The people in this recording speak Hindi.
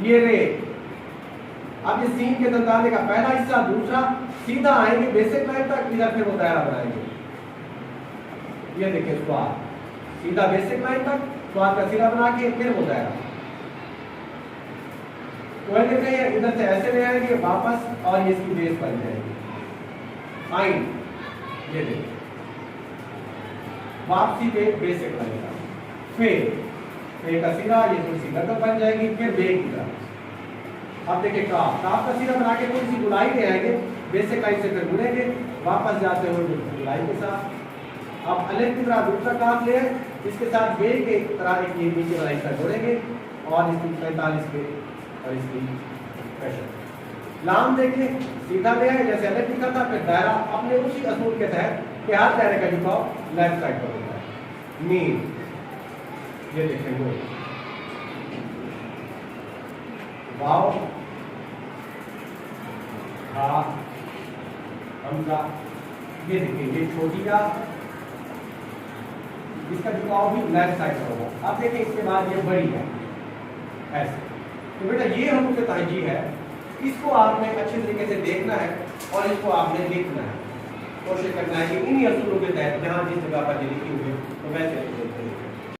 ये रे। अब ये सीन के दंताले का पहला हिस्सा, दूसरा सीधा आएंगे बेसिक लाइन तक, इधर फिर वो दायरा बनाएंगे। ये देखिए स्वाद, सीधा बेसिक लाइन तक स्वाद का सिरा बना के फिर वो दायरा। तो देख रहे हैं इधर से ऐसे ले आएंगे वापस और ये इसकी बेस बन जाएगी फाइन। ये देखिए वापसी पे बेसिक लाइन का, फिर का सिरा, ये थोड़ी सी गर्दन बन जाएगी, फिर बेग की तरफ। अब देखिए काफ का सिरा बना के थोड़ी सी गुलाई ले आएंगे बेसिक लाइन से, फिर मुड़ेंगे वापस जाते हुए गुलाई के साथ। अब अलग की तरह दूसरा काफ ले आए, इसके साथ बेग के तरह एक नीचे वाला हिस्सा जोड़ेंगे और इसकी 45 पे और इसकी प्रेशर लाम देखिए सीधा ले आए जैसे अलग लिखा था, फिर दायरा अपने उसी असूल के तहत कि हर दायरे का झुकाव लेफ्ट साइड पर होता है। मीन ये देखेंगे वाव हा हमजा, ये देखिए ये छोटी का इसका झुकाव भी लेफ्ट साइड पर होगा। अब देखिए इसके बाद ये बड़ी है ऐसे। तो बेटा ये हम से तहजी है, इसको आपने अच्छे तरीके से देखना है और इसको आपने लिखना है, कोशिश करना है कि इन्हीं असूलों के तहत जहाँ जिस जगह पर लिखी हुई है तो वैसे